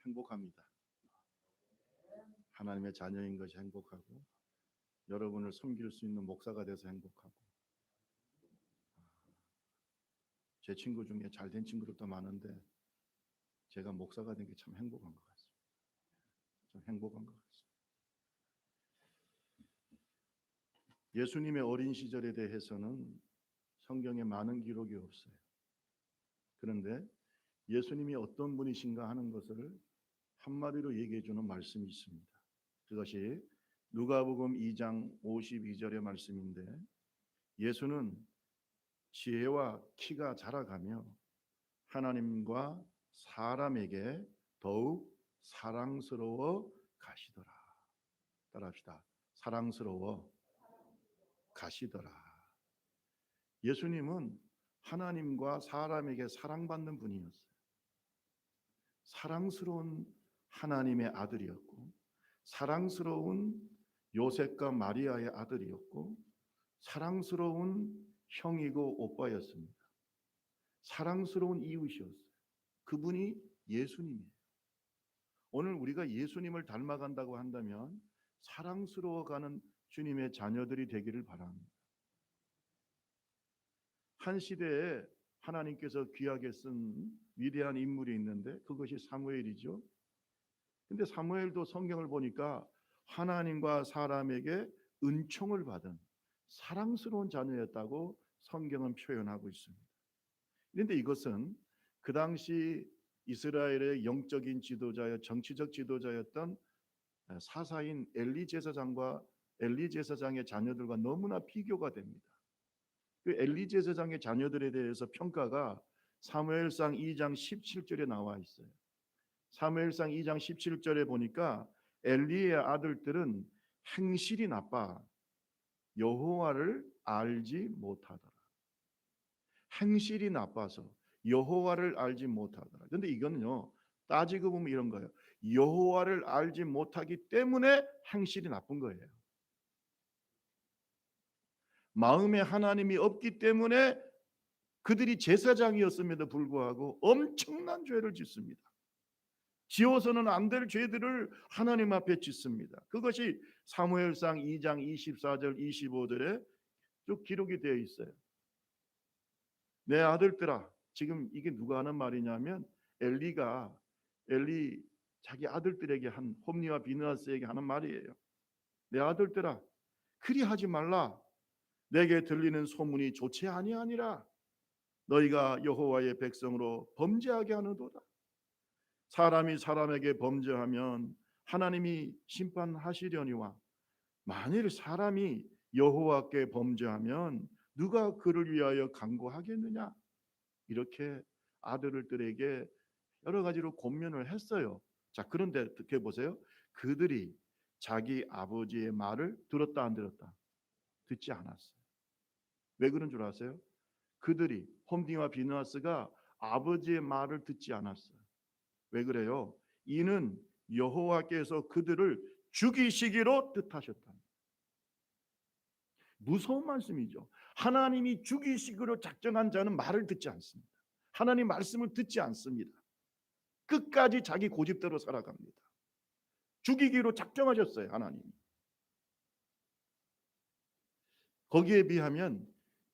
행복합니다. 하나님의 자녀인 것이 행복하고 여러분을 섬길 수 있는 목사가 돼서 행복하고 제 친구 중에 잘된 친구들도 많은데 제가 목사가 된 게 참 행복한 것 같습니다. 좀 행복한 것 같습니다. 예수님의 어린 시절에 대해서는 성경에 많은 기록이 없어요. 그런데 예수님이 어떤 분이신가 하는 것을 한마디로 얘기해 주는 말씀이 있습니다. 그것이 누가복음 2장 52절의 말씀인데 예수는 지혜와 키가 자라가며 하나님과 사람에게 더욱 사랑스러워 가시더라. 따라합시다. 사랑스러워 가시더라. 예수님은 하나님과 사람에게 사랑받는 분이었어요. 사랑스러운 하나님의 아들이었고 사랑스러운 요셉과 마리아의 아들이었고 사랑스러운 형이고 오빠였습니다. 사랑스러운 이웃이었어요. 그분이 예수님이에요. 오늘 우리가 예수님을 닮아간다고 한다면 사랑스러워가는 주님의 자녀들이 되기를 바랍니다. 한 시대에 하나님께서 귀하게 쓴 위대한 인물이 있는데 그것이 사무엘이죠. 근데 사무엘도 성경을 보니까 하나님과 사람에게 은총을 받은 사랑스러운 자녀였다고 성경은 표현하고 있습니다. 그런데 이것은 그 당시 이스라엘의 영적인 지도자여 정치적 지도자였던 사사인 엘리 제사장과 엘리 제사장의 자녀들과 너무나 비교가 됩니다. 그 엘리 제사장의 자녀들에 대해서 평가가 사무엘상 2장 17절에 나와 있어요. 사무엘상 2장 17절에 보니까 엘리의 아들들은 행실이 나빠 여호와를 알지 못하더라. 행실이 나빠서 여호와를 알지 못하더라. 그런데 이거는요 따지고 보면 이런 거예요. 여호와를 알지 못하기 때문에 행실이 나쁜 거예요. 마음에 하나님이 없기 때문에 그들이 제사장이었음에도 불구하고 엄청난 죄를 짓습니다. 지어서는 안 될 죄들을 하나님 앞에 짓습니다. 그것이 사무엘상 2장 24절 25절에 쭉 기록이 되어 있어요. 내 아들들아, 지금 이게 누가 하는 말이냐면 엘리 자기 아들들에게 한 홈리와 비느하스에게 하는 말이에요. 내 아들들아, 그리하지 말라. 내게 들리는 소문이 좋지 아니하니라. 너희가 여호와의 백성으로 범죄하게 하는도다. 사람이 사람에게 범죄하면 하나님이 심판하시려니와 만일 사람이 여호와께 범죄하면 누가 그를 위하여 간구하겠느냐. 이렇게 아들들에게 여러 가지로 권면을 했어요. 자, 그런데 어떻게 보세요? 그들이 자기 아버지의 말을 들었다 안 들었다? 듣지 않았어요. 왜 그런 줄 아세요? 그들이 홈디와 비느하스가 아버지의 말을 듣지 않았어요. 왜 그래요? 이는 여호와께서 그들을 죽이시기로 뜻하셨다. 무서운 말씀이죠. 하나님이 죽이시기로 작정한 자는 말을 듣지 않습니다. 하나님 말씀을 듣지 않습니다. 끝까지 자기 고집대로 살아갑니다. 죽이기로 작정하셨어요, 하나님이. 거기에 비하면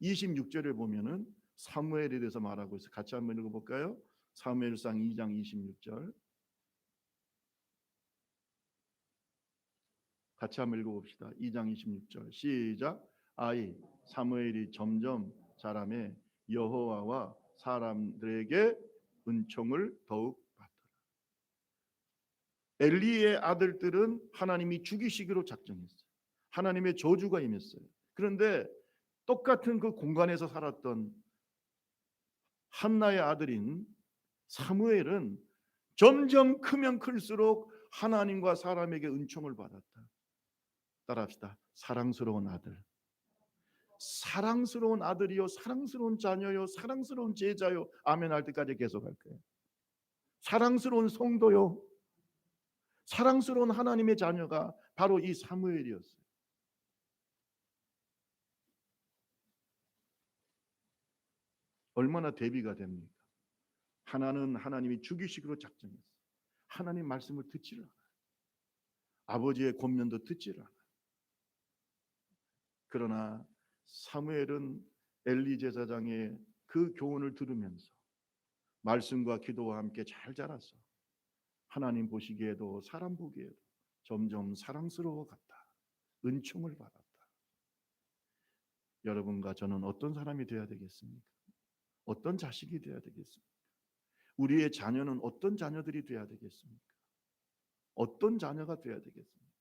26절을 보면은 사무엘에 대해서 말하고 있어요. 같이 한번 읽어볼까요? 사무엘상 2장 26절. 같이 한번 읽어봅시다. 2장 26절 시작. 아이 사무엘이 점점 자라매 여호와와 사람들에게 은총을 더욱 받더라. 엘리의 아들들은 하나님이 죽이시기로 작정했어요. 하나님의 저주가 임했어요. 그런데 똑같은 그 공간에서 살았던 한나의 아들인 사무엘은 점점 크면 클수록 하나님과 사람에게 은총을 받았다. 따라합시다. 사랑스러운 아들. 사랑스러운 아들이요, 사랑스러운 자녀요, 사랑스러운 제자요. 아멘 할 때까지 계속할 거예요. 사랑스러운 성도요, 사랑스러운 하나님의 자녀가 바로 이 사무엘이었어요. 얼마나 대비가 됩니까? 하나는 하나님이 죽이시기로 작정했어요. 하나님 말씀을 듣지를 않아요. 아버지의 권면도 듣지를 않아요. 그러나 사무엘은 엘리 제사장의 그 교훈을 들으면서 말씀과 기도와 함께 잘 자라서 하나님 보시기에도 사람 보기에도 점점 사랑스러워 갔다. 은총을 받았다. 여러분과 저는 어떤 사람이 되어야 되겠습니까? 어떤 자식이 되어야 되겠습니까? 우리의 자녀는 어떤 자녀들이 되어야 되겠습니까? 어떤 자녀가 되어야 되겠습니까?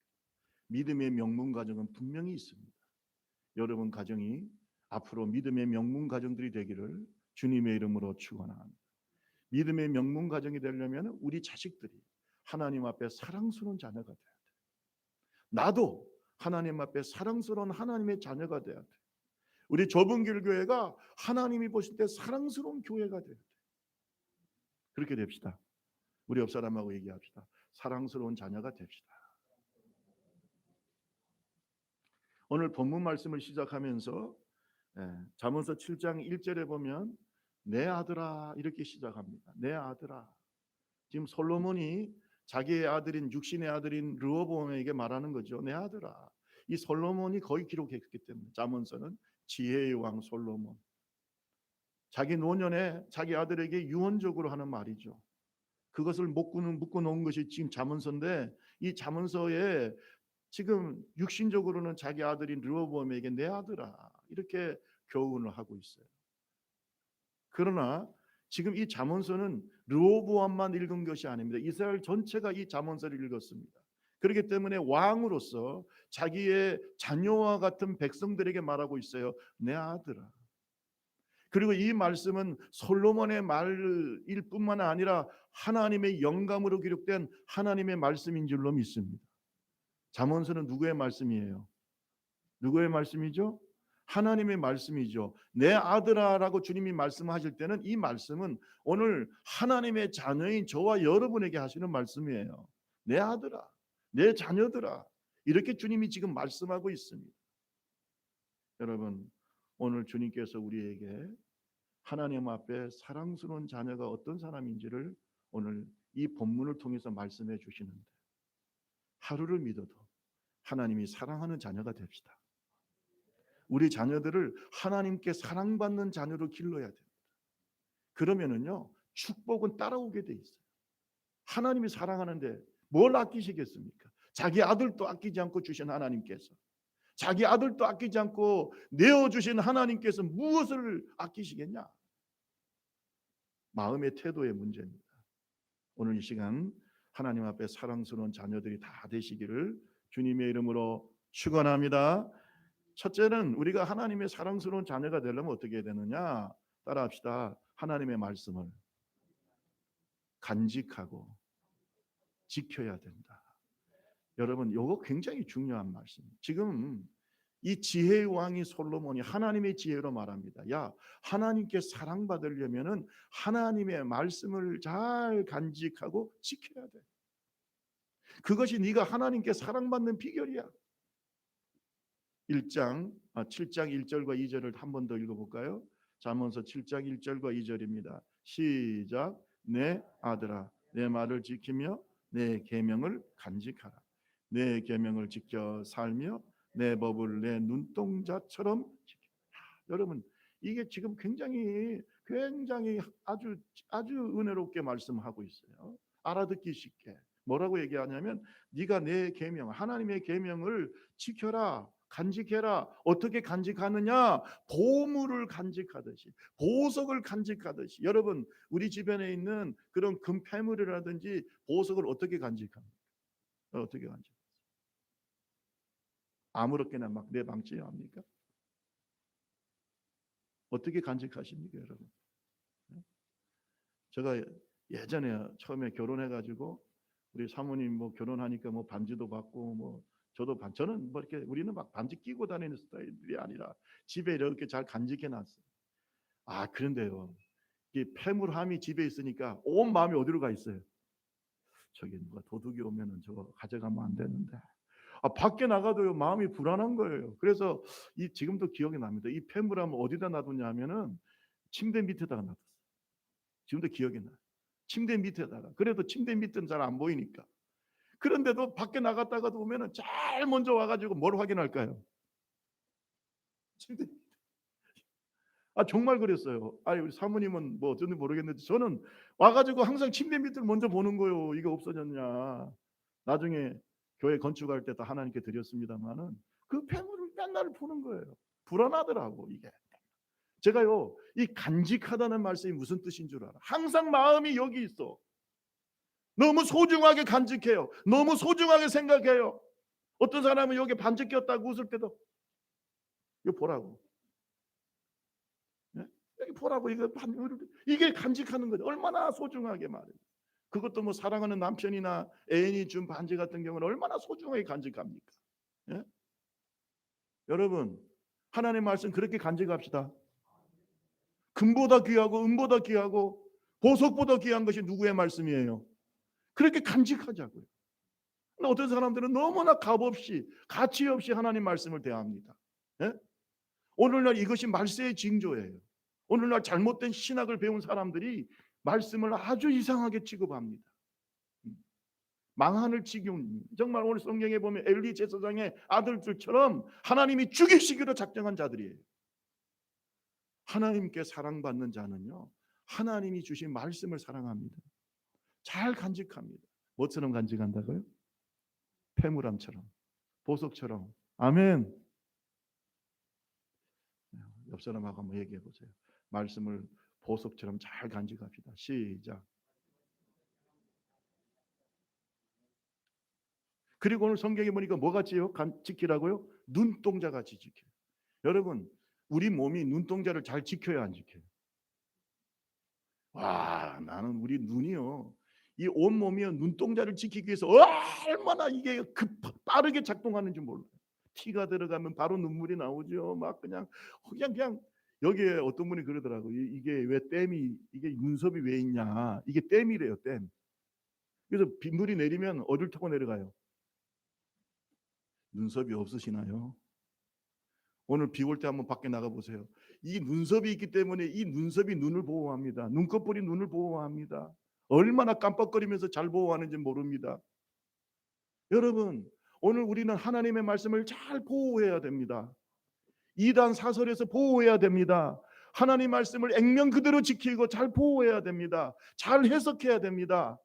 믿음의 명문 가정은 분명히 있습니다. 여러분 가정이 앞으로 믿음의 명문 가정들이 되기를 주님의 이름으로 축원합니다. 믿음의 명문 가정이 되려면 우리 자식들이 하나님 앞에 사랑스러운 자녀가 돼야 돼. 나도 하나님 앞에 사랑스러운 하나님의 자녀가 돼야 돼. 우리 좁은 길 교회가 하나님이 보실 때 사랑스러운 교회가 돼야 돼. 그렇게 됩시다. 우리 옆 사람하고 얘기합시다. 사랑스러운 자녀가 됩시다. 오늘 본문 말씀을 시작하면서 잠언서 7장 1절에 보면 내 아들아 이렇게 시작합니다. 내 아들아. 지금 솔로몬이 자기의 아들인 육신의 아들인 르호보암에게 말하는 거죠. 내 아들아. 이 솔로몬이 거의 기록했기 때문에 잠언서는 지혜의 왕 솔로몬. 자기 노년에 자기 아들에게 유언적으로 하는 말이죠. 그것을 묶고 놓은 것이 지금 잠언서인데 이 잠언서에 지금 육신적으로는 자기 아들인 르호보암에게 내 아들아 이렇게 교훈을 하고 있어요. 그러나 지금 이 잠언서는 르호보암만 읽은 것이 아닙니다. 이스라엘 전체가 이 잠언서를 읽었습니다. 그렇기 때문에 왕으로서 자기의 자녀와 같은 백성들에게 말하고 있어요. 내 아들아. 그리고 이 말씀은 솔로몬의 말일 뿐만 아니라 하나님의 영감으로 기록된 하나님의 말씀인 줄로 믿습니다. 잠언서는 누구의 말씀이에요? 누구의 말씀이죠? 하나님의 말씀이죠. 내 아들아라고 주님이 말씀하실 때는 이 말씀은 오늘 하나님의 자녀인 저와 여러분에게 하시는 말씀이에요. 내 아들아, 내 자녀들아 이렇게 주님이 지금 말씀하고 있습니다. 여러분 오늘 주님께서 우리에게 하나님 앞에 사랑스러운 자녀가 어떤 사람인지를 오늘 이 본문을 통해서 말씀해 주시는데 하루를 믿어도 하나님이 사랑하는 자녀가 됩시다. 우리 자녀들을 하나님께 사랑받는 자녀로 길러야 됩니다. 그러면은요 축복은 따라오게 돼 있어요. 하나님이 사랑하는데 뭘 아끼시겠습니까? 자기 아들도 아끼지 않고 주신 하나님께서, 자기 아들도 아끼지 않고 내어주신 하나님께서 무엇을 아끼시겠냐? 마음의 태도의 문제입니다. 오늘 이 시간 하나님 앞에 사랑스러운 자녀들이 다 되시기를 주님의 이름으로 축원합니다. 첫째는 우리가 하나님의 사랑스러운 자녀가 되려면 어떻게 해야 되느냐? 따라합시다. 하나님의 말씀을 간직하고 지켜야 된다. 여러분 이거 굉장히 중요한 말씀. 지금 이 지혜의 왕이 솔로몬이 하나님의 지혜로 말합니다. 야, 하나님께 사랑받으려면은 하나님의 말씀을 잘 간직하고 지켜야 돼. 그것이 네가 하나님께 사랑받는 비결이야. 7장 1절과 2절을 한 번 더 읽어볼까요? 잠언서 7장 1절과 2절입니다. 시작. 내 아들아 내 말을 지키며 내 계명을 간직하라. 내 계명을 지켜 살며 내 법을 내 눈동자처럼 지켜. 여러분 이게 지금 굉장히 아주 은혜롭게 말씀하고 있어요. 알아듣기 쉽게. 뭐라고 얘기하냐면 네가 내 계명 하나님의 계명을 지켜라. 간직해라. 어떻게 간직하느냐? 보물을 간직하듯이, 보석을 간직하듯이. 여러분, 우리 주변에 있는 그런 금폐물이라든지 보석을 어떻게 간직합니까? 어떻게 간직? 아무렇게나 막 내방지해야 합니까? 어떻게 간직하십니까, 여러분? 제가 예전에 처음에 결혼해가지고 우리 사모님 뭐 결혼하니까 뭐 반지도 받고 뭐 저는 뭐 이렇게 우리는 막 반지 끼고 다니는 스타일이 아니라 집에 이렇게 잘 간직해 놨어요. 아 그런데요, 이 폐물함이 집에 있으니까 온 마음이 어디로 가 있어요? 저기 누가 도둑이 오면은 저거 가져가면 안 되는데. 밖에 나가도요 마음이 불안한 거예요. 그래서 이 지금도 기억이 납니다. 이 폐물함을 어디다 놔뒀냐 하면은 침대 밑에다가 놔뒀어요. 지금도 기억이 나요. 침대 밑에다가. 그래도 침대 밑은 잘 안 보이니까. 그런데도 밖에 나갔다가도 보면은 제일 먼저 와가지고 뭘 확인할까요? 침대. 정말 그랬어요. 우리 사모님은 뭐 어쩐지 모르겠는데 저는 와가지고 항상 침대 밑을 먼저 보는 거예요. 이게 없어졌냐. 나중에 교회 건축할 때 다 하나님께 드렸습니다만은 그 폐물을 맨날 보는 거예요. 불안하더라고 이게. 제가요, 이 간직하다는 말씀이 무슨 뜻인 줄 알아? 항상 마음이 여기 있어. 너무 소중하게 간직해요. 너무 소중하게 생각해요. 어떤 사람은 여기 반지 꼈다고 웃을 때도 이거 보라고. 네? 여기 보라고. 이게 간직하는 거죠. 얼마나 소중하게 말해요. 그것도 뭐 사랑하는 남편이나 애인이 준 반지 같은 경우는 얼마나 소중하게 간직합니까? 예? 여러분, 하나님의 말씀 그렇게 간직합시다. 금보다 귀하고 은보다 귀하고 보석보다 귀한 것이 누구의 말씀이에요? 그렇게 간직하자고요. 근데 어떤 사람들은 너무나 값없이 가치 없이 하나님 말씀을 대합니다. 예? 오늘날 이것이 말세의 징조예요. 오늘날 잘못된 신학을 배운 사람들이 말씀을 아주 이상하게 취급합니다. 망하는 지경. 정말 오늘 성경에 보면 엘리 제사장의 아들들처럼 하나님이 죽이시기로 작정한 자들이에요. 하나님께 사랑받는 자는요, 하나님이 주신 말씀을 사랑합니다. 잘 간직합니다. 뭐처럼 간직한다고요? 폐물함처럼, 보석처럼. 아멘. 옆 사람하고 한번 얘기해 보세요. 말씀을 보석처럼 잘 간직합시다. 시작. 그리고 오늘 성경에 보니까 뭐같이요? 지키라고요? 눈동자같이 지켜요. 여러분, 우리 몸이 눈동자를 잘 지켜야 안 지켜요? 와, 나는 우리 눈이요, 이 온몸이요, 눈동자를 지키기 위해서 얼마나 이게 빠르게 작동하는지 몰라요. 티가 들어가면 바로 눈물이 나오죠. 막 그냥 여기에 어떤 분이 그러더라고. 이게 왜 댐이, 이게 눈썹이 왜 있냐? 이게 댐이래요, 댐. 그래서 빗물이 내리면 어딜 타고 내려가요? 눈썹이 없으시나요? 오늘 비 올 때 한번 밖에 나가 보세요. 이 눈썹이 있기 때문에 이 눈썹이 눈을 보호합니다. 눈꺼풀이 눈을 보호합니다. 얼마나 깜빡거리면서 잘 보호하는지 모릅니다. 여러분, 오늘 우리는 하나님의 말씀을 잘 보호해야 됩니다. 이단 사설에서 보호해야 됩니다. 하나님 말씀을 액면 그대로 지키고 잘 보호해야 됩니다. 잘 해석해야 됩니다.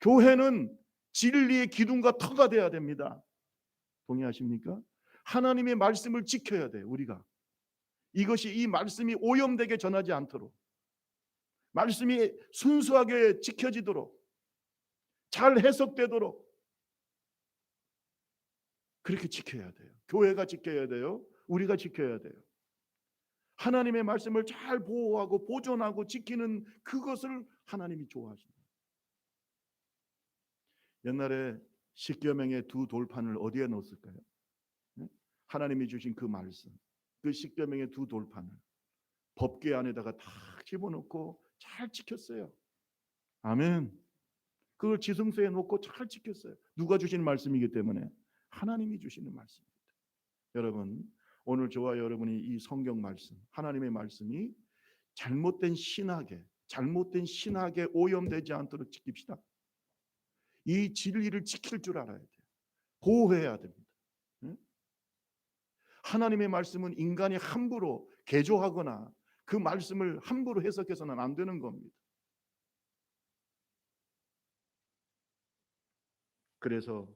교회는 진리의 기둥과 터가 돼야 됩니다. 동의하십니까? 하나님의 말씀을 지켜야 돼요. 우리가 이것이, 이 말씀이 오염되게 전하지 않도록, 말씀이 순수하게 지켜지도록, 잘 해석되도록 그렇게 지켜야 돼요. 교회가 지켜야 돼요. 우리가 지켜야 돼요. 하나님의 말씀을 잘 보호하고 보존하고 지키는 그것을 하나님이 좋아하십니다. 옛날에 십계명의 두 돌판을 어디에 넣었을까요? 하나님이 주신 그 말씀, 그 십계명의 두 돌판을 법궤 안에다가 다 집어넣고 잘 지켰어요. 아멘. 그걸 지성소에 놓고 잘 지켰어요. 누가 주신 말씀이기 때문에? 하나님이 주시는 말씀입니다. 여러분, 오늘 저와 여러분이 이 성경 말씀, 하나님의 말씀이 잘못된 신학에 오염되지 않도록 지킵시다. 이 진리를 지킬 줄 알아야 돼요. 보호해야 됩니다. 하나님의 말씀은 인간이 함부로 개조하거나 그 말씀을 함부로 해석해서는 안 되는 겁니다. 그래서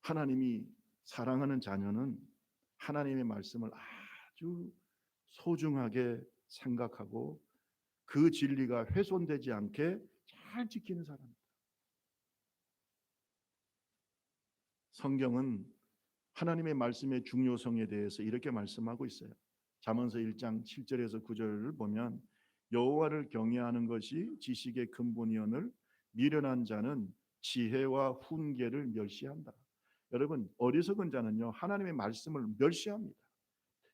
하나님이 사랑하는 자녀는 하나님의 말씀을 아주 소중하게 생각하고 그 진리가 훼손되지 않게 잘 지키는 사람입니다. 성경은 하나님의 말씀의 중요성에 대해서 이렇게 말씀하고 있어요. 잠언서 1장 7절에서 9절을 보면 여호와를 경외하는 것이 지식의 근본이오늘 미련한 자는 지혜와 훈계를 멸시한다. 여러분, 어리석은 자는요, 하나님의 말씀을 멸시합니다.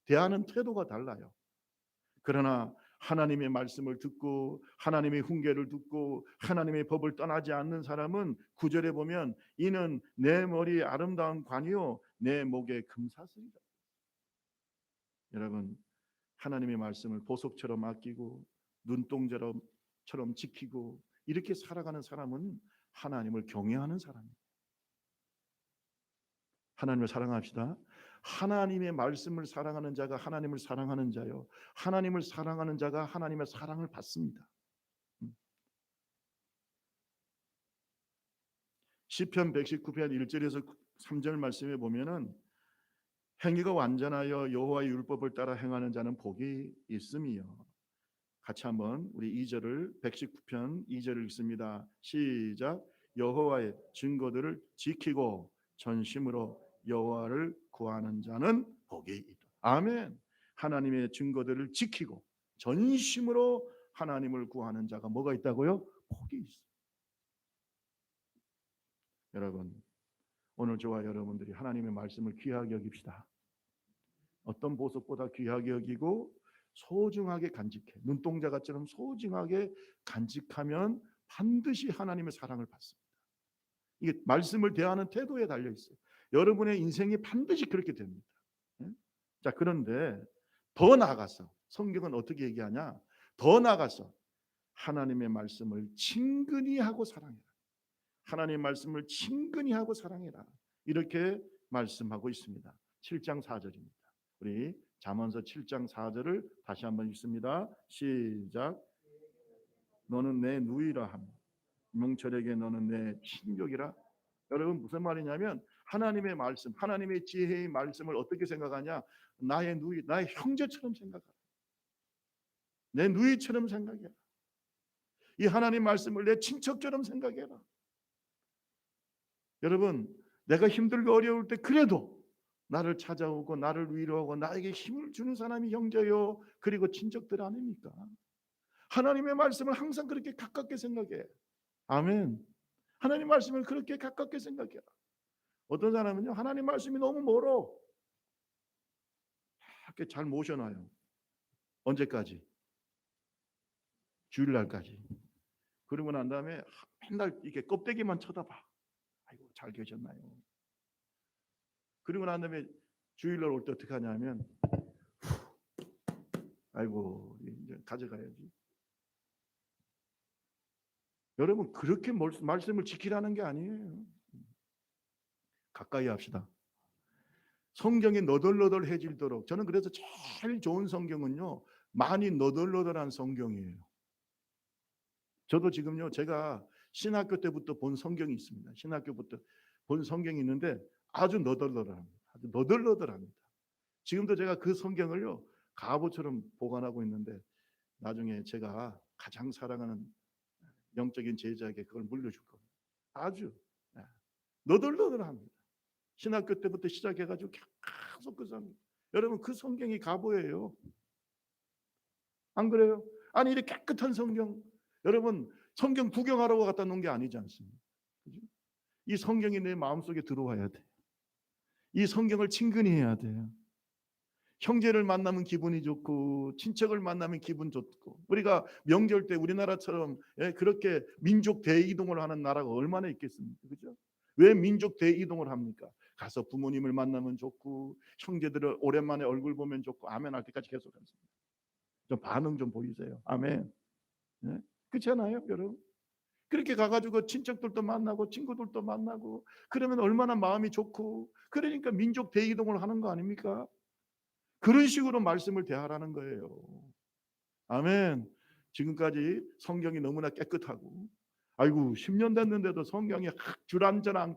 대하는 태도가 달라요. 그러나 하나님의 말씀을 듣고 하나님의 훈계를 듣고 하나님의 법을 떠나지 않는 사람은 9절에 보면 이는 내 머리에 아름다운 관이요 내 목에 금사슬이다. 여러분, 하나님의 말씀을 보석처럼 아끼고 눈동자처럼 지키고 이렇게 살아가는 사람은 하나님을 경외하는 사람입니다. 하나님을 사랑합시다. 하나님의 말씀을 사랑하는 자가 하나님을 사랑하는 자요, 하나님을 사랑하는 자가 하나님의 사랑을 받습니다. 시편 119편 1절에서 3절 말씀에 보면은 행위가 완전하여 여호와의 율법을 따라 행하는 자는 복이 있음이요. 같이 한번 우리 2절을 119편 2절을 읽습니다. 시작. 여호와의 증거들을 지키고 전심으로 여호와를 구하는 자는 복이 있다. 아멘. 하나님의 증거들을 지키고 전심으로 하나님을 구하는 자가 뭐가 있다고요? 복이 있어. 여러분, 오늘 저와 여러분들이 하나님의 말씀을 귀하게 여깁시다. 어떤 보석보다 귀하게 여기고 소중하게 간직해. 눈동자같처럼 소중하게 간직하면 반드시 하나님의 사랑을 받습니다. 이게 말씀을 대하는 태도에 달려 있어요. 여러분의 인생이 반드시 그렇게 됩니다. 자, 그런데 더 나아가서 성경은 어떻게 얘기하냐? 더 나아가서 하나님의 말씀을 친근히 하고 사랑해라. 하나님의 말씀을 친근히 하고 사랑해라. 이렇게 말씀하고 있습니다. 7장 4절입니다. 우리 잠언서 7장 4절을 다시 한번 읽습니다. 시작. 너는 내 누이라 하며 명철에게 너는 내 친족이라. 여러분, 무슨 말이냐면 하나님의 말씀, 하나님의 지혜의 말씀을 어떻게 생각하냐? 나의 누이, 나의 형제처럼 생각하라. 내 누이처럼 생각해라. 이 하나님 말씀을 내 친척처럼 생각해라. 여러분, 내가 힘들고 어려울 때 그래도 나를 찾아오고 나를 위로하고 나에게 힘을 주는 사람이 형제요, 그리고 친척들 아닙니까? 하나님의 말씀을 항상 그렇게 가깝게 생각해. 아멘. 하나님 말씀을 그렇게 가깝게 생각해라. 어떤 사람은요, 하나님 말씀이 너무 멀어. 이렇게 잘 모셔놔요. 언제까지? 주일날까지. 그러고 난 다음에 맨날 이렇게 껍데기만 쳐다봐. 아이고, 잘 계셨나요? 그리고 난 다음에 주일날 올 때 어떻게 하냐면 아이고, 이제 가져가야지. 여러분, 그렇게 말씀을 지키라는 게 아니에요. 가까이 합시다. 성경이 너덜너덜해지도록. 저는 그래서 제일 좋은 성경은요, 많이 너덜너덜한 성경이에요. 저도 지금요, 제가 신학교 때부터 본 성경이 있습니다. 신학교부터 본 성경이 있는데 아주 너덜너덜합니다. 아주 너덜너덜합니다. 지금도 제가 그 성경을요, 가보처럼 보관하고 있는데 나중에 제가 가장 사랑하는 영적인 제자에게 그걸 물려줄 겁니다. 아주 너덜너덜합니다. 신학교 때부터 시작해가지고 계속 그 성경. 여러분, 그 성경이 가보예요. 안 그래요? 아니, 이렇게 깨끗한 성경, 여러분, 성경 구경하러 갖다 놓은 게 아니지 않습니까? 그죠? 이 성경이 내 마음속에 들어와야 돼. 이 성경을 친근히 해야 돼요. 형제를 만나면 기분이 좋고 친척을 만나면 기분 좋고, 우리가 명절 때 우리나라처럼 그렇게 민족 대이동을 하는 나라가 얼마나 있겠습니까? 그죠? 왜 민족 대이동을 합니까? 가서 부모님을 만나면 좋고 형제들을 오랜만에 얼굴 보면 좋고 아멘 할 때까지 계속 하습니다. 좀 반응 좀 보이세요? 아멘. 네? 그렇지 않아요, 여러분? 그렇게 가가지고 친척들도 만나고 친구들도 만나고 그러면 얼마나 마음이 좋고, 그러니까 민족 대이동을 하는 거 아닙니까? 그런 식으로 말씀을 대하라는 거예요. 아멘. 지금까지 성경이 너무나 깨끗하고, 아이고 10년 됐는데도 성경이 줄 한 절 안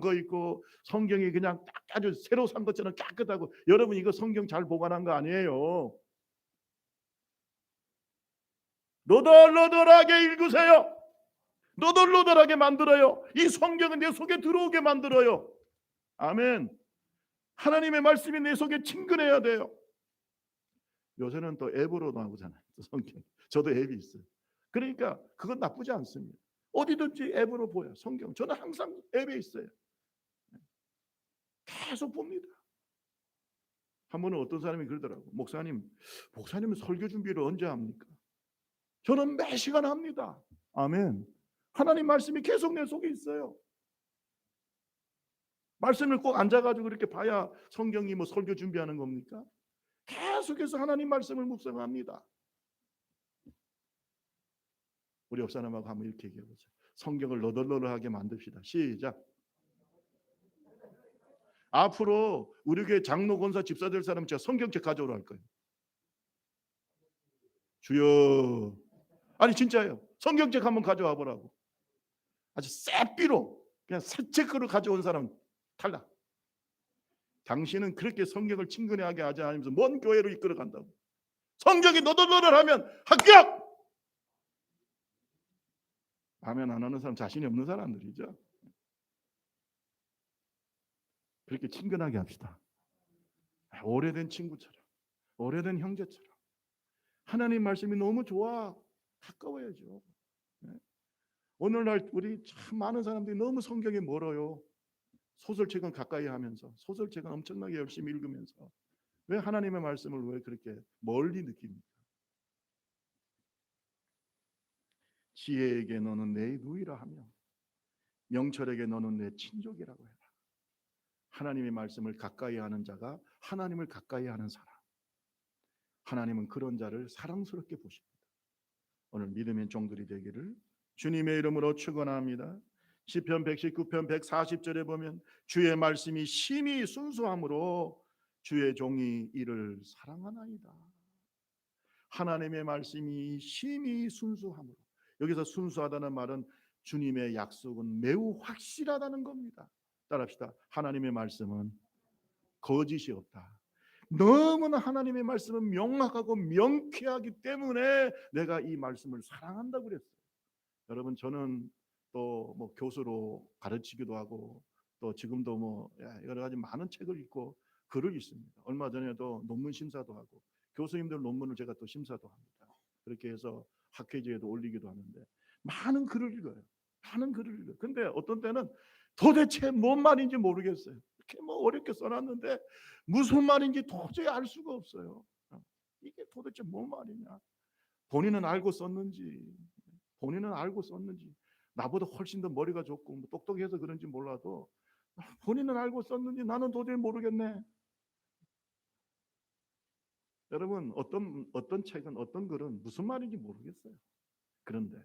거 있고 성경이 그냥 딱 아주 새로 산 것처럼 깨끗하고, 여러분 이거 성경 잘 보관한 거 아니에요. 너덜너덜하게 읽으세요. 너덜너덜하게 만들어요. 이 성경은 내 속에 들어오게 만들어요. 아멘. 하나님의 말씀이 내 속에 친근해야 돼요. 요새는 또 앱으로 나오잖아요, 성경. 저도 앱이 있어요. 그러니까 그건 나쁘지 않습니다. 어디든지 앱으로 보여 성경. 저는 항상 앱에 있어요. 계속 봅니다. 한 번은 어떤 사람이 그러더라고. 목사님은 설교 준비를 언제 합니까? 저는 매 시간 합니다. 아멘. 하나님 말씀이 계속 내 속에 있어요. 말씀을 꼭 앉아가지고 이렇게 봐야 성경이 뭐 설교 준비하는 겁니까? 계속해서 하나님 말씀을 묵상합니다. 우리 옆 사람하고 한번 이렇게 얘기해 보세요. 성경을 너덜너덜하게 만듭시다. 시작. 앞으로 우리 교회 장로, 권사, 집사 될 사람은 제가 성경책 가져오라 할 거예요. 주여. 아니 진짜예요. 성경책 한번 가져와 보라고. 아주 새삐로 그냥 살책으로 가져온 사람 탈락. 당신은 그렇게 성경을 친근하게 하지 않으면서 먼 교회로 이끌어 간다고. 성경이 너덜너덜하면 합격! 아멘 안 하는 사람 자신이 없는 사람들이죠. 그렇게 친근하게 합시다. 오래된 친구처럼, 오래된 형제처럼. 하나님 말씀이 너무 좋아. 가까워야죠. 오늘날 우리 참 많은 사람들이 너무 성경에 멀어요. 소설책은 가까이 하면서, 소설책은 엄청나게 열심히 읽으면서 왜 하나님의 말씀을 왜 그렇게 멀리 느낍니까? 지혜에게 너는 내 누이라 하며 명철에게 너는 내 친족이라고 해라. 하나님의 말씀을 가까이 하는 자가 하나님을 가까이 하는 사람. 하나님은 그런 자를 사랑스럽게 보십니다. 오늘 믿음의 종들이 되기를 주님의 이름으로 축원합니다. 시편 119편 140절에 보면 주의 말씀이 심히 순수함으로 주의 종이 이를 사랑하나이다. 하나님의 말씀이 심히 순수함으로, 여기서 순수하다는 말은 주님의 약속은 매우 확실하다는 겁니다. 따라합시다. 하나님의 말씀은 거짓이 없다. 너무나 하나님의 말씀은 명확하고 명쾌하기 때문에 내가 이 말씀을 사랑한다고 그랬어요. 여러분 저는 또 뭐 교수로 가르치기도 하고 또 지금도 뭐 여러 가지 많은 책을 읽고 글을 읽습니다. 얼마 전에도 논문 심사도 하고 교수님들 논문을 제가 또 심사도 합니다. 그렇게 해서 학회지에도 올리기도 하는데 많은 글을 읽어요. 많은 글을 읽어요. 근데 어떤 때는 도대체 뭔 말인지 모르겠어요. 이렇게 뭐 어렵게 써놨는데 무슨 말인지 도저히 알 수가 없어요. 이게 도대체 뭔 말이냐. 본인은 알고 썼는지 나보다 훨씬 더 머리가 좋고 똑똑해서 그런지 몰라도 본인은 알고 썼는지 나는 도저히 모르겠네. 여러분 어떤 책은 어떤 글은 무슨 말인지 모르겠어요. 그런데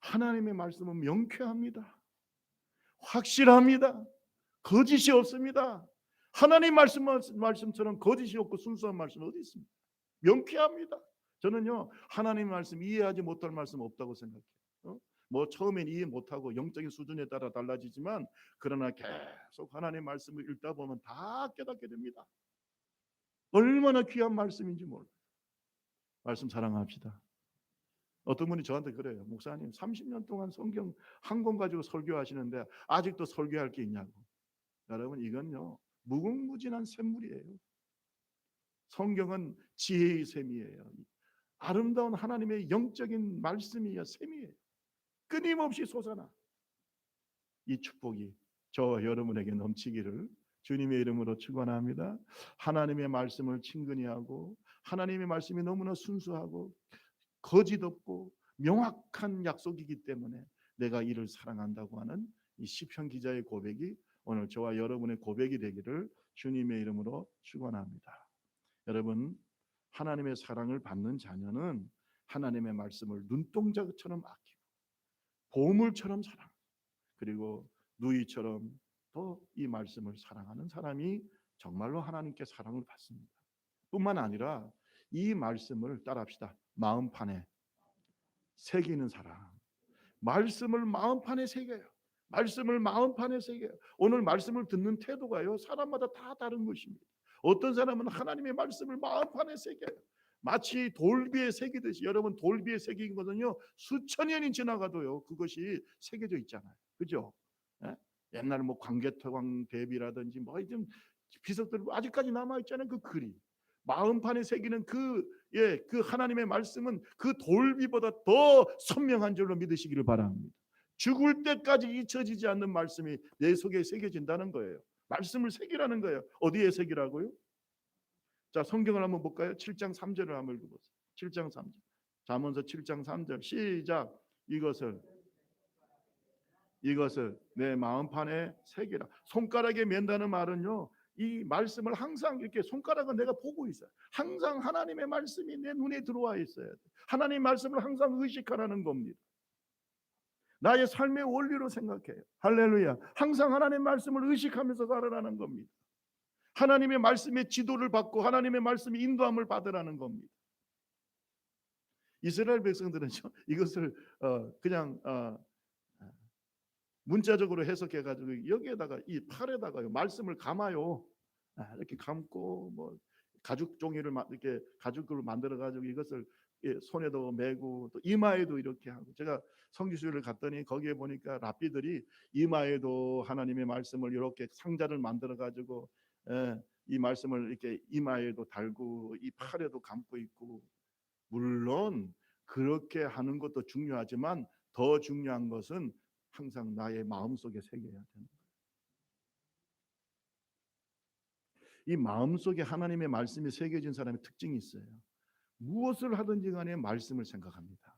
하나님의 말씀은 명쾌합니다. 확실합니다. 거짓이 없습니다. 하나님 말씀처럼 거짓이 없고 순수한 말씀 어디 있습니까? 명쾌합니다. 저는요 하나님 말씀 이해하지 못할 말씀 없다고 생각해요. 뭐 처음엔 이해 못하고 영적인 수준에 따라 달라지지만 그러나 계속 하나님 말씀을 읽다 보면 다 깨닫게 됩니다. 얼마나 귀한 말씀인지 몰라요. 말씀 사랑합시다. 어떤 분이 저한테 그래요. 목사님 30년 동안 성경 한 권 가지고 설교하시는데 아직도 설교할 게 있냐고. 여러분 이건요 무궁무진한 샘물이에요. 성경은 지혜의 샘이에요. 아름다운 하나님의 영적인 말씀이야 샘이에요. 끊임없이 솟아나. 이 축복이 저와 여러분에게 넘치기를 주님의 이름으로 축원합니다. 하나님의 말씀을 친근히 하고 하나님의 말씀이 너무나 순수하고 거짓 없고 명확한 약속이기 때문에 내가 이를 사랑한다고 하는 이 시편 기자의 고백이 오늘 저와 여러분의 고백이 되기를 주님의 이름으로 축원합니다. 여러분 하나님의 사랑을 받는 자녀는 하나님의 말씀을 눈동자처럼 아끼고 보물처럼 사랑 그리고 누이처럼 또 이 말씀을 사랑하는 사람이 정말로 하나님께 사랑을 받습니다. 뿐만 아니라 이 말씀을 따라합시다. 마음판에 새기는 사람. 말씀을 마음판에 새겨요. 말씀을 마음판에 새겨요. 오늘 말씀을 듣는 태도가요 사람마다 다 다른 것입니다. 어떤 사람은 하나님의 말씀을 마음판에 새겨요. 마치 돌비에 새기듯이. 여러분 돌비에 새긴 것은요 수천 년이 지나가도요 그것이 새겨져 있잖아요. 그죠? 예? 옛날 뭐 광개토강 대비라든지 뭐 좀 비석들 아직까지 남아 있잖아요. 그 글이 마음판에 새기는 그 하나님의 말씀은 그 돌비보다 더 선명한 줄로 믿으시기를 바랍니다. 죽을 때까지 잊혀지지 않는 말씀이 내 속에 새겨진다는 거예요. 말씀을 새기라는 거예요. 어디에 새기라고요? 자, 성경을 한번 볼까요? 7장 3절을 한번 읽어보세요. 7장 3절. 잠언서 7장 3절 시작. 이것을 내 마음판에 새기라. 손가락에 맨다는 말은요. 이 말씀을 항상 이렇게 손가락은 내가 보고 있어요. 항상 하나님의 말씀이 내 눈에 들어와 있어야 돼. 하나님의 말씀을 항상 의식하라는 겁니다. 나의 삶의 원리로 생각해요. 할렐루야. 항상 하나님의 말씀을 의식하면서 살아라는 겁니다. 하나님의 말씀의 지도를 받고 하나님의 말씀의 인도함을 받으라는 겁니다. 이스라엘 백성들은요, 이것을 그냥 문자적으로 해석해 가지고 여기에다가 이 팔에다가 말씀을 감아요. 이렇게 감고 뭐 가죽 종이를 이렇게 가죽으로 만들어 가지고 이것을 손에도 메고 또 이마에도 이렇게 하고, 제가 성지순례를 갔더니 거기에 보니까 랍비들이 이마에도 하나님의 말씀을 이렇게 상자를 만들어 가지고 이 말씀을 이렇게 이마에도 달고 이 팔에도 감고 있고, 물론 그렇게 하는 것도 중요하지만 더 중요한 것은 항상 나의 마음속에 새겨야 되는 거예요. 이 마음속에 하나님의 말씀이 새겨진 사람의 특징이 있어요. 무엇을 하든지 간에 말씀을 생각합니다.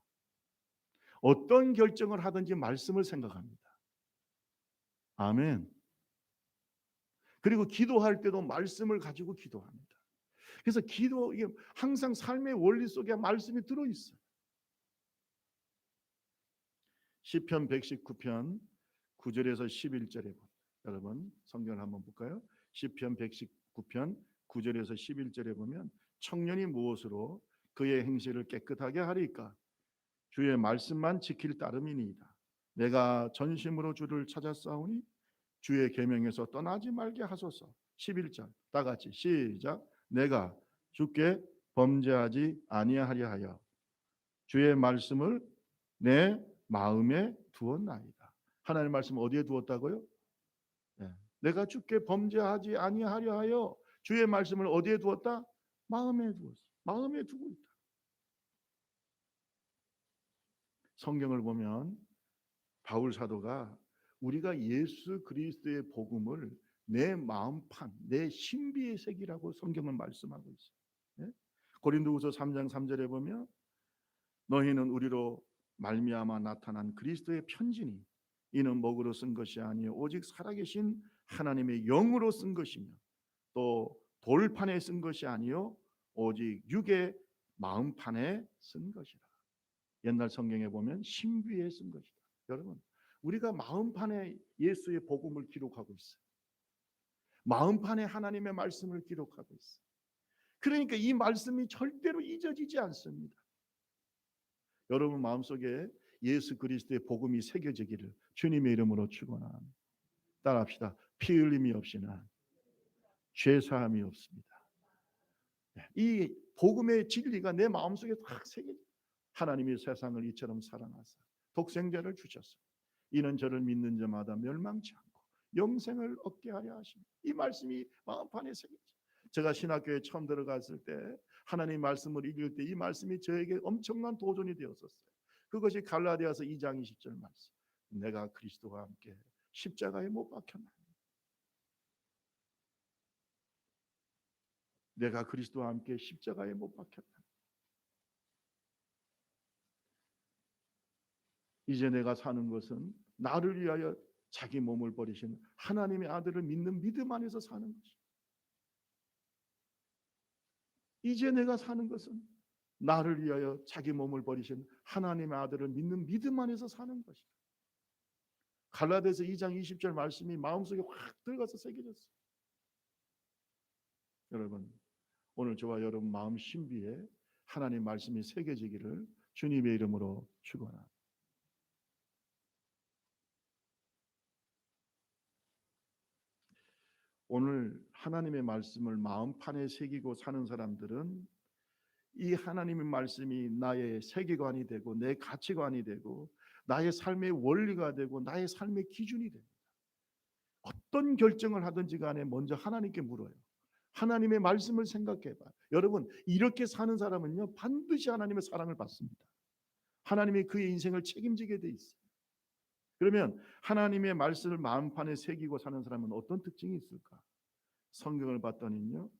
어떤 결정을 하든지 말씀을 생각합니다. 아멘. 그리고 기도할 때도 말씀을 가지고 기도합니다. 그래서 이게 항상 삶의 원리 속에 말씀이 들어있어요. 시편 119편 9절에서 11절에 보면, 여러분 성경을 한번 볼까요? 시편 119편 9절에서 11절에 보면, 청년이 무엇으로 그의 행실을 깨끗하게 하리까? 주의 말씀만 지킬 따름이니이다. 내가 전심으로 주를 찾았사오니 주의 계명에서 떠나지 말게 하소서. 11절 다 같이 시작. 내가 주께 범죄하지 아니하려 하여 주의 말씀을 내 마음에 두었나이다. 하나님의 말씀 어디에 두었다고요? 네. 내가 주께 범죄하지 아니하려 하여 주의 말씀을 어디에 두었다? 마음에 두었어. 마음에 두고 있다. 성경을 보면 바울 사도가 우리가 예수 그리스도의 복음을 내 마음판, 내 신비의 색이라고 성경은 말씀하고 있어요. 네? 고린도후서 3장 3절에 보면, 너희는 우리로 말미암아 나타난 그리스도의 편지니 이는 먹으로 쓴 것이 아니요 오직 살아계신 하나님의 영으로 쓴 것이며 또 돌판에 쓴 것이 아니요 오직 육의 마음판에 쓴 것이라. 옛날 성경에 보면 신비에 쓴 것이다. 여러분, 우리가 마음판에 예수의 복음을 기록하고 있어요. 마음판에 하나님의 말씀을 기록하고 있어요. 그러니까 이 말씀이 절대로 잊어지지 않습니다. 여러분 마음속에 예수 그리스도의 복음이 새겨지기를 주님의 이름으로 축원합니다. 따라합시다. 피 흘림이 없이는 죄 사함이 없습니다. 이 복음의 진리가 내 마음속에 딱 새겨져. 하나님이 세상을 이처럼 사랑하사 독생자를 주셨어. 이는 저를 믿는 자마다 멸망치 않고 영생을 얻게 하려 하십니다. 이 말씀이 마음판에 새겨져. 제가 신학교에 처음 들어갔을 때 하나님 말씀을 읽을 때 이 말씀이 저에게 엄청난 도전이 되었었어요. 그것이 갈라디아서 2장 20절 말씀. 내가 그리스도와 함께 십자가에 못 박혔나. 내가 그리스도와 함께 십자가에 못 박혔나. 이제 내가 사는 것은 나를 위하여 자기 몸을 버리신 하나님의 아들을 믿는 믿음 안에서 사는 것이다. 이제 내가 사는 것은 나를 위하여 자기 몸을 버리신 하나님의 아들을 믿는 믿음 안에서 사는 것이다. 갈라디아서 2장 20절 말씀이 마음속에 확 들어가서 새겨졌어요. 여러분, 오늘 저와 여러분 마음 신비에 하나님 말씀이 새겨지기를 주님의 이름으로 축원합니다. 오늘 하나님의 말씀을 마음판에 새기고 사는 사람들은 이 하나님의 말씀이 나의 세계관이 되고 내 가치관이 되고 나의 삶의 원리가 되고 나의 삶의 기준이 됩니다. 어떤 결정을 하든지 간에 먼저 하나님께 물어요. 하나님의 말씀을 생각해봐. 여러분, 이렇게 사는 사람은요 반드시 하나님의 사랑을 받습니다. 하나님이 그의 인생을 책임지게 돼 있어요. 그러면 하나님의 말씀을 마음판에 새기고 사는 사람은 어떤 특징이 있을까? 성경을 봤더니요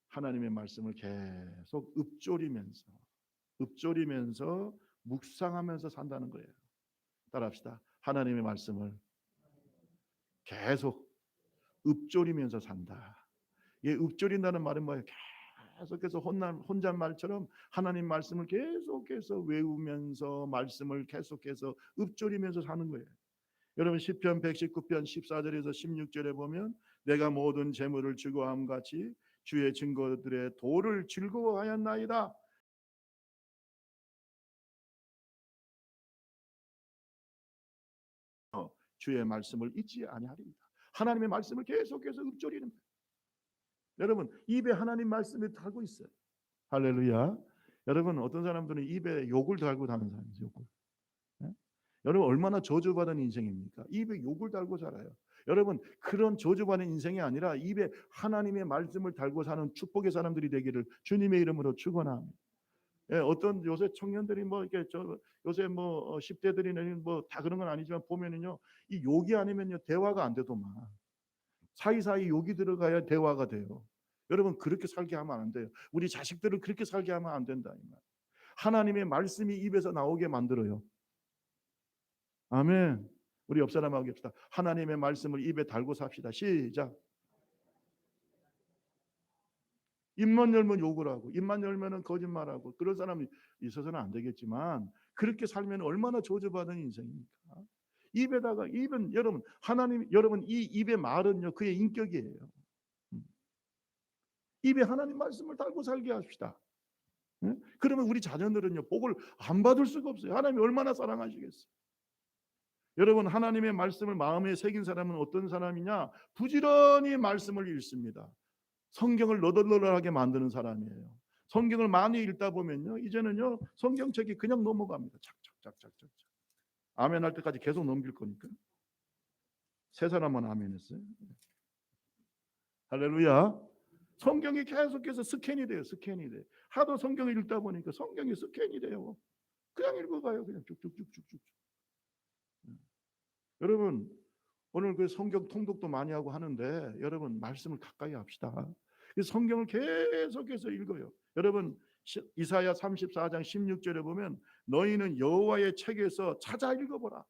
하나님의 말씀을 계속 읊조리면서 묵상하면서 산다는 거예요. 따라합시다. 하나님의 말씀을 계속 읊조리면서 산다. 이 읊조린다는 말은 뭐예요? 계속해서 혼잣말처럼 하나님 말씀을 계속해서 외우면서 말씀을 계속해서 읊조리면서 사는 거예요. 여러분 시편 119편 14절에서 16절에 보면 내가 모든 재물을 즐거워함 같이 주의 증거들의 도를 즐거워하였나이다. 주의 말씀을 잊지 아니하리이다. 하나님의 말씀을 계속해서 읊조리는 거예요. 여러분 입에 하나님 말씀이 달고 있어요. 할렐루야. 여러분 어떤 사람들은 입에 욕을 달고 다는 사람이에요. 욕을. 네? 여러분 얼마나 저주받은 인생입니까? 입에 욕을 달고 살아요. 여러분 그런 저주받은 인생이 아니라 입에 하나님의 말씀을 달고 사는 축복의 사람들이 되기를 주님의 이름으로 축원합니다. 예, 어떤 요새 청년들이 뭐 이렇게 요새 뭐 10대들이나 뭐 다 그런 건 아니지만 보면은요 이 욕이 아니면요 대화가 안 되더만 사이사이 욕이 들어가야 대화가 돼요. 여러분 그렇게 살게 하면 안 돼요. 우리 자식들을 그렇게 살게 하면 안 된다 이 말. 하나님의 말씀이 입에서 나오게 만들어요. 아멘. 우리 옆 사람하고 합시다. 하나님의 말씀을 입에 달고 삽시다. 시작. 입만 열면 욕을 하고 입만 열면은 거짓말하고 그런 사람이 있어서는 안 되겠지만 그렇게 살면 얼마나 저주받은 인생입니까? 입에다가 입은 여러분 하나님 여러분 이 입의 말은요 그의 인격이에요. 입에 하나님 말씀을 달고 살게 합시다. 그러면 우리 자녀들은요 복을 안 받을 수가 없어요. 하나님이 얼마나 사랑하시겠어요. 여러분 하나님의 말씀을 마음에 새긴 사람은 어떤 사람이냐? 부지런히 말씀을 읽습니다. 성경을 너덜너덜하게 만드는 사람이에요. 성경을 많이 읽다 보면요 이제는요 성경책이 그냥 넘어갑니다. 착착착착착. 아멘 할 때까지 계속 넘길 거니까. 세 사람만 아멘 했어요. 할렐루야. 성경이 계속해서 스캔이 돼요. 스캔이 돼. 하도 성경을 읽다 보니까 성경이 스캔이 돼요. 그냥 읽어가요. 그냥 쭉쭉쭉쭉쭉. 여러분 오늘 그 성경 통독도 많이 하고 하는데 여러분 말씀을 가까이 합시다. 성경을 계속해서 읽어요. 여러분 이사야 34장 16절에 보면 너희는 여호와의 책에서 찾아 읽어보라.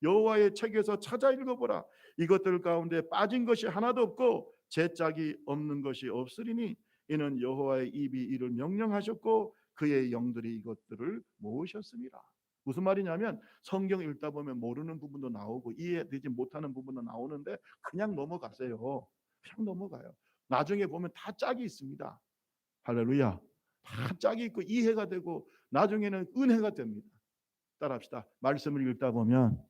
여호와의 책에서 찾아 읽어보라. 이것들 가운데 빠진 것이 하나도 없고 제짝이 없는 것이 없으리니 이는 여호와의 입이 이를 명령하셨고 그의 영들이 이것들을 모으셨습니다. 무슨 말이냐면 성경 읽다 보면 모르는 부분도 나오고 이해되지 못하는 부분도 나오는데 그냥 넘어가세요. 그냥 넘어가요. 나중에 보면 다 짝이 있습니다. 할렐루야. 다 짝이 있고 이해가 되고 나중에는 은혜가 됩니다. 따라합시다. 말씀을 읽다 보면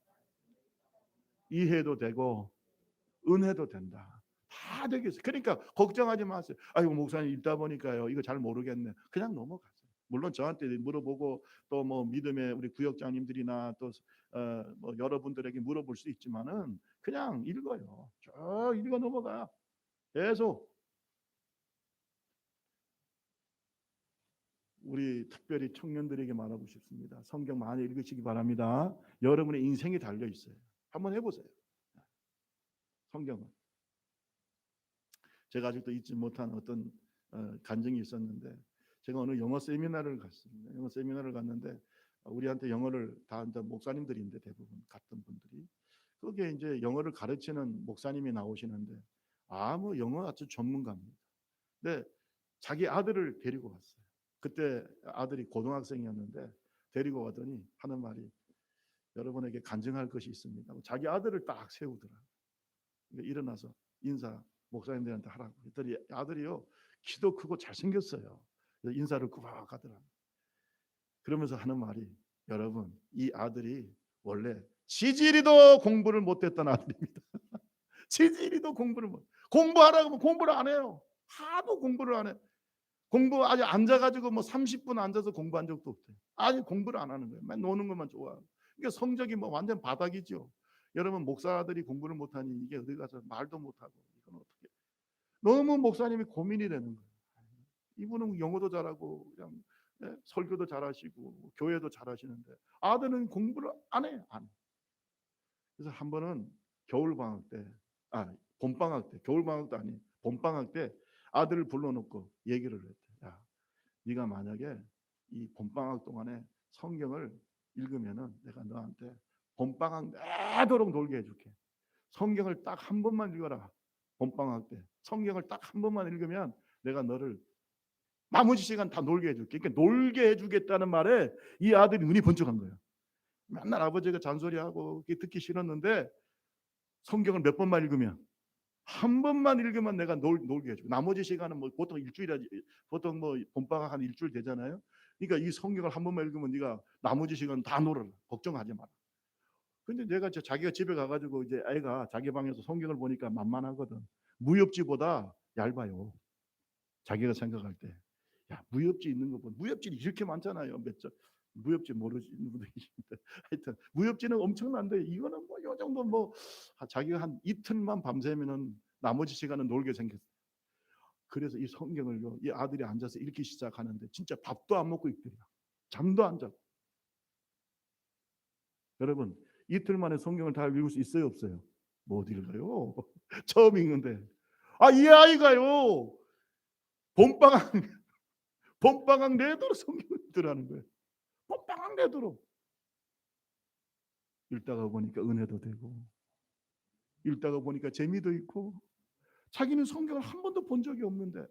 이해도 되고 은혜도 된다. 다 되겠어요. 그러니까 걱정하지 마세요. 아이고 목사님 읽다 보니까요 이거 잘 모르겠네. 그냥 넘어가세요. 물론 저한테 물어보고 또 뭐 믿음의 우리 구역장님들이나 또 뭐 여러분들에게 물어볼 수 있지만은 그냥 읽어요. 쭉 읽어 넘어가. 계속 우리 특별히 청년들에게 말하고 싶습니다. 성경 많이 읽으시기 바랍니다. 여러분의 인생이 달려 있어요. 한번 해보세요. 성경은 제가 아직도 잊지 못한 어떤 간증이 있었는데 제가 어느 영어 세미나를 갔습니다. 영어 세미나를 갔는데 우리한테 영어를 다 목사님들인데 대부분 갔던 분들이 거기에 이제 영어를 가르치는 목사님이 나오시는데 아무 영어 아주 전문가입니다. 근데 자기 아들을 데리고 왔어요. 그때 아들이 고등학생이었는데 데리고 가더니 하는 말이 여러분에게 간증할 것이 있습니다. 자기 아들을 딱 세우더라. 일어나서 인사 목사님들한테 하라고 했더니 아들이요 키도 크고 잘생겼어요. 인사를 꾸벅 하더라. 그러면서 하는 말이 여러분 이 아들이 원래 지질이도 공부를 못했던 아들입니다. 지질이도 공부하라고 하면 공부를 안 해요. 하도 공부를 안 해. 공부 아직 앉아가지고 뭐 30분 앉아서 공부한 적도 없대요. 아니 공부를 안 하는 거예요. 맨 노는 것만 좋아하고. 그러니까 성적이 뭐 완전 바닥이죠. 여러분 목사들이 공부를 못하니 이게 어디 가서 말도 못하고 이건 어떻게? 너무 목사님이 고민이 되는 거예요. 이분은 영어도 잘하고 그냥 설교도 잘하시고 교회도 잘하시는데 아들은 공부를 안 해. 안 해. 그래서 한 번은 겨울 방학 때, 봄 방학 때, 겨울 방학도 아니, 봄 방학 때 아들을 불러놓고 얘기를 했대. 야, 네가 만약에 이 봄 방학 동안에 성경을 읽으면은 내가 너한테 봄 방학 내도록 놀게 해줄게. 성경을 딱 한 번만 읽어라. 봄 방학 때 성경을 딱 한 번만 읽으면 내가 너를 나머지 시간 다 놀게 해줄게. 그러니까 놀게 해주겠다는 말에 이 아들이 눈이 번쩍한 거예요. 맨날 아버지가 잔소리하고 듣기 싫었는데 성경을 몇 번만 읽으면, 한 번만 읽으면 내가 놀게 해줘. 나머지 시간은 뭐 보통 일주일이지, 보통 뭐 봄방학 한 일주일 되잖아요. 그러니까 이 성경을 한 번만 읽으면 네가 나머지 시간 다 놀아라. 걱정하지 마라. 근데 내가 자기가 집에 가가지고 이제 애가 자기 방에서 성경을 보니까 만만하거든. 무협지보다 얇아요. 자기가 생각할 때. 야, 무협지 있는 거 보. 무협지 이렇게 많잖아요. 몇 점. 무협지 모르시는 분들 계신데 하여튼 무협지는 엄청난데 이거는 뭐 요 정도 뭐 자기가 한 이틀만 밤새면은 나머지 시간은 놀게 생겼어요. 그래서 이 성경을요, 이 아들이 앉아서 읽기 시작하는데 진짜 밥도 안 먹고 읽더라. 잠도 안 자고. 여러분, 이틀 만에 성경을 다 읽을 수 있어요, 없어요? 못 읽어요. 처음 읽는데. 이 아이가요, 봄방학 봄방학 내도록 성경을 읽더라는 거예요. 봄방학 내도록. 읽다가 보니까 은혜도 되고, 읽다가 보니까 재미도 있고, 자기는 성경을 한 번도 본 적이 없는데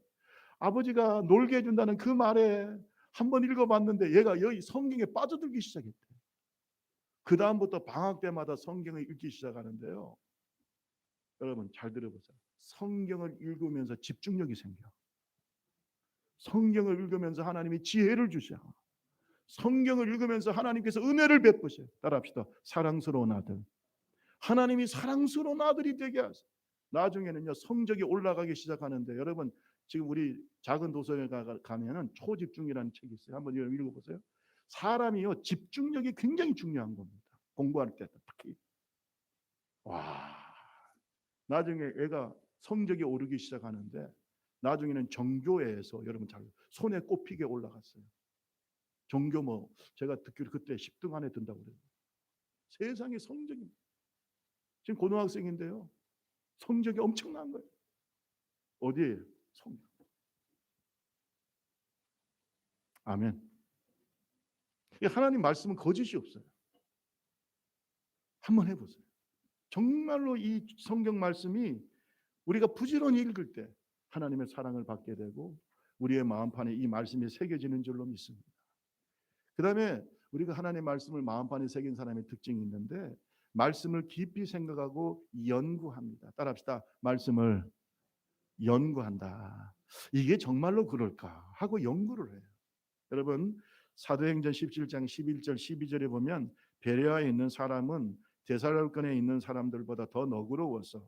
아버지가 놀게 해준다는 그 말에 한 번 읽어봤는데 얘가 여기 성경에 빠져들기 시작했대. 그 다음부터 방학 때마다 성경을 읽기 시작하는데요. 여러분 잘 들어보세요. 성경을 읽으면서 집중력이 생겨. 성경을 읽으면서 하나님이 지혜를 주셔. 성경을 읽으면서 하나님께서 은혜를 베푸셔. 따라합시다. 사랑스러운 아들. 하나님이 사랑스러운 아들이 되게 하세요. 나중에는요 성적이 올라가기 시작하는데, 여러분 지금 우리 작은 도서관에 가면은 초집중이라는 책이 있어요. 한번 읽어보세요. 사람이요 집중력이 굉장히 중요한 겁니다. 공부할 때 특히. 와, 나중에 애가 성적이 오르기 시작하는데 나중에는 정교회에서 여러분 잘 손에 꼽히게 올라갔어요. 정교 뭐 제가 듣기로 그때 10등 안에 든다고 그래요. 세상에 성적이 지금 고등학생인데요. 성적이 엄청난 거예요. 어디에? 성경. 아멘. 하나님 말씀은 거짓이 없어요. 한번 해보세요. 정말로 이 성경 말씀이 우리가 부지런히 읽을 때 하나님의 사랑을 받게 되고 우리의 마음판에 이 말씀이 새겨지는 줄로 믿습니다. 그 다음에 우리가 하나님의 말씀을 마음판에 새긴 사람의 특징이 있는데, 말씀을 깊이 생각하고 연구합니다. 따라합시다. 말씀을 연구한다. 이게 정말로 그럴까 하고 연구를 해요. 여러분 사도행전 17장 11절 12절에 보면 베레아에 있는 사람은 데살로니가에 있는 사람들보다 더 너그러워서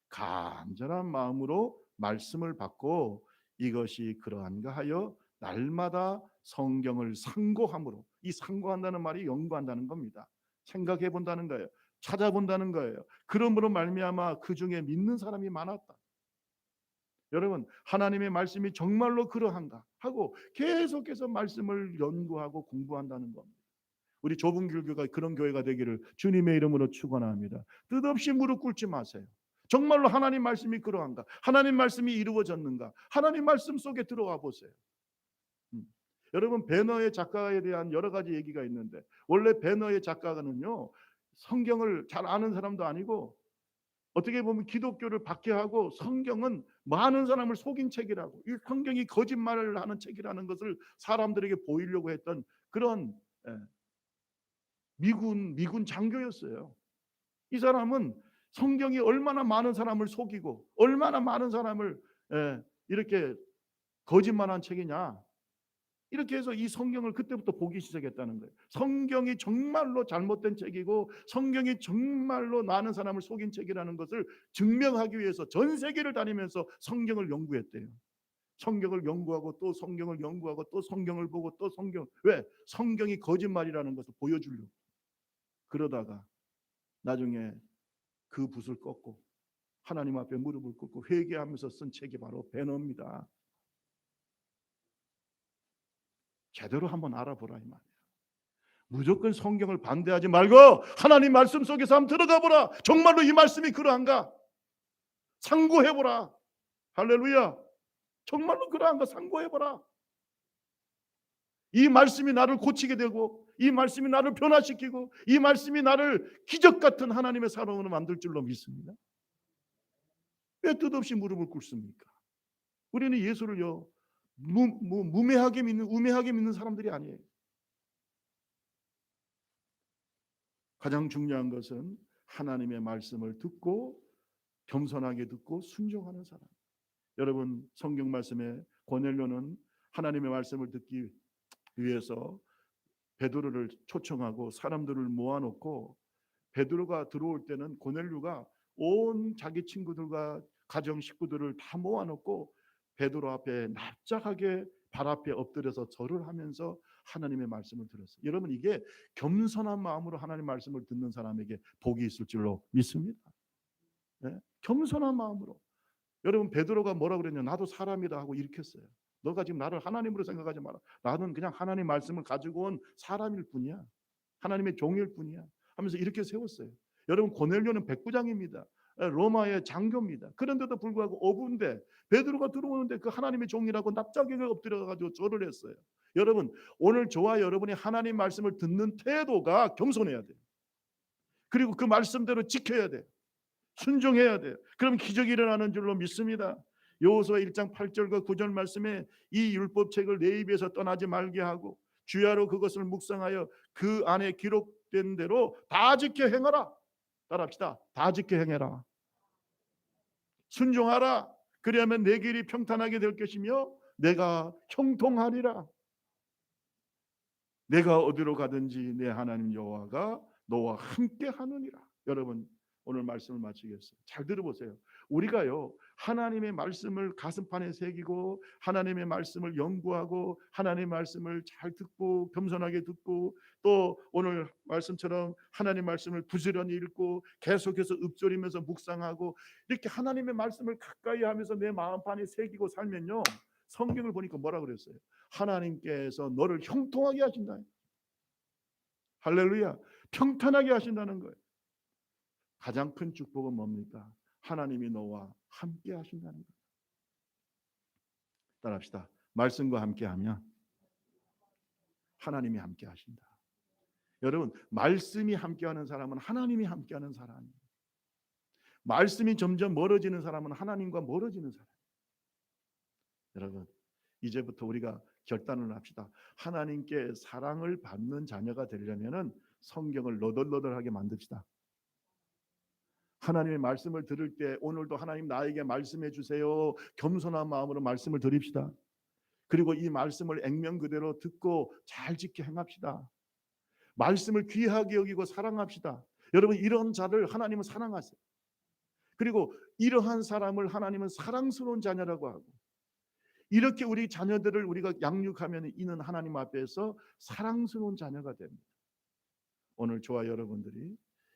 간절한 마음으로 말씀을 받고 이것이 그러한가 하여 날마다 성경을 상고함으로, 이 상고한다는 말이 연구한다는 겁니다. 생각해 본다는 거예요. 찾아본다는 거예요. 그러므로 말미암아 그 중에 믿는 사람이 많았다. 여러분 하나님의 말씀이 정말로 그러한가 하고 계속해서 말씀을 연구하고 공부한다는 겁니다. 우리 좁은 길교가 그런 교회가 되기를 주님의 이름으로 축원합니다. 뜻없이 무릎 꿇지 마세요. 정말로 하나님 말씀이 그러한가, 하나님 말씀이 이루어졌는가, 하나님 말씀 속에 들어가 보세요. 여러분 배너의 작가에 대한 여러 가지 얘기가 있는데, 원래 배너의 작가는요 성경을 잘 아는 사람도 아니고 어떻게 보면 기독교를 박해하고 성경은 많은 사람을 속인 책이라고, 이 성경이 거짓말을 하는 책이라는 것을 사람들에게 보이려고 했던 그런 미군 장교였어요. 이 사람은 성경이 얼마나 많은 사람을 속이고 얼마나 많은 사람을 이렇게 거짓말한 책이냐, 이렇게 해서 이 성경을 그때부터 보기 시작했다는 거예요. 성경이 정말로 잘못된 책이고 성경이 정말로 많은 사람을 속인 책이라는 것을 증명하기 위해서 전 세계를 다니면서 성경을 연구했대요. 성경을 연구하고 또 성경을 연구하고 또 성경을 보고 또 성경, 왜? 성경이 거짓말이라는 것을 보여주려고. 그러다가 나중에 그 붓을 꺾고 하나님 앞에 무릎을 꿇고 회개하면서 쓴 책이 바로 배너입니다. 제대로 한번 알아보라 이 말이에요. 무조건 성경을 반대하지 말고 하나님 말씀 속에서 한번 들어가 보라. 정말로 이 말씀이 그러한가 상고해보라. 할렐루야. 정말로 그러한가 상고해보라. 이 말씀이 나를 고치게 되고 이 말씀이 나를 변화시키고 이 말씀이 나를 기적같은 하나님의 사람으로 만들 줄로 믿습니다. 왜 뜻없이 무릎을 꿇습니까? 우리는 예수를요 무매하게 믿는 우매하게 믿는 사람들이 아니에요. 가장 중요한 것은 하나님의 말씀을 듣고 겸손하게 듣고 순종하는 사람. 여러분 성경 말씀에 고넬료는 하나님의 말씀을 듣기 위해서 베드로를 초청하고 사람들을 모아놓고 베드로가 들어올 때는 고넬료가 온 자기 친구들과 가정 식구들을 다 모아놓고 베드로 앞에 납작하게 발 앞에 엎드려서 절을 하면서 하나님의 말씀을 들었어요. 여러분 이게 겸손한 마음으로 하나님의 말씀을 듣는 사람에게 복이 있을 줄로 믿습니다. 네? 겸손한 마음으로. 여러분 베드로가 뭐라고 그랬냐? 나도 사람이다 하고 일으켰어요. 너가 지금 나를 하나님으로 생각하지 마라. 나는 그냥 하나님 말씀을 가지고 온 사람일 뿐이야. 하나님의 종일 뿐이야. 하면서 이렇게 세웠어요. 여러분 고넬료는 백부장입니다. 로마의 장교입니다. 그런데도 불구하고 어부인데 베드로가 들어오는데 그 하나님의 종이라고 납작하게 엎드려가지고 절을 했어요. 여러분 오늘 저와 여러분이 하나님 말씀을 듣는 태도가 겸손해야 돼요. 그리고 그 말씀대로 지켜야 돼요. 순종해야 돼요. 그럼 기적이 일어나는 줄로 믿습니다. 여호수아 1장 8절과 9절 말씀에 이 율법책을 내 입에서 떠나지 말게 하고 주야로 그것을 묵상하여 그 안에 기록된 대로 다 지켜 행하라. 따라합시다. 다 지켜 행해라. 순종하라. 그리하면 내 길이 평탄하게 될 것이며 내가 형통하리라. 내가 어디로 가든지 내 하나님 여호와가 너와 함께 하느니라. 여러분 오늘 말씀을 마치겠어요. 잘 들어보세요. 우리가요 하나님의 말씀을 가슴판에 새기고 하나님의 말씀을 연구하고 하나님의 말씀을 잘 듣고 겸손하게 듣고 또 오늘 말씀처럼 하나님 말씀을 부지런히 읽고 계속해서 읊조리면서 묵상하고 이렇게 하나님의 말씀을 가까이 하면서 내 마음판에 새기고 살면요 성경을 보니까 뭐라 그랬어요? 하나님께서 너를 형통하게 하신다. 할렐루야. 평탄하게 하신다는 거예요. 가장 큰 축복은 뭡니까? 하나님이 너와 함께 하신다는 거예요. 따라합시다. 말씀과 함께하면 하나님이 함께 하신다. 여러분 말씀이 함께하는 사람은 하나님이 함께하는 사람이에요. 말씀이 점점 멀어지는 사람은 하나님과 멀어지는 사람. 여러분 이제부터 우리가 결단을 합시다. 하나님께 사랑을 받는 자녀가 되려면은 성경을 너덜너덜하게 만듭시다. 하나님의 말씀을 들을 때 오늘도 하나님 나에게 말씀해 주세요. 겸손한 마음으로 말씀을 드립시다. 그리고 이 말씀을 액면 그대로 듣고 잘 지켜 행합시다. 말씀을 귀하게 여기고 사랑합시다. 여러분 이런 자를 하나님은 사랑하세요. 그리고 이러한 사람을 하나님은 사랑스러운 자녀라고 하고 이렇게 우리 자녀들을 우리가 양육하면 이는 하나님 앞에서 사랑스러운 자녀가 됩니다. 오늘 저와 여러분들이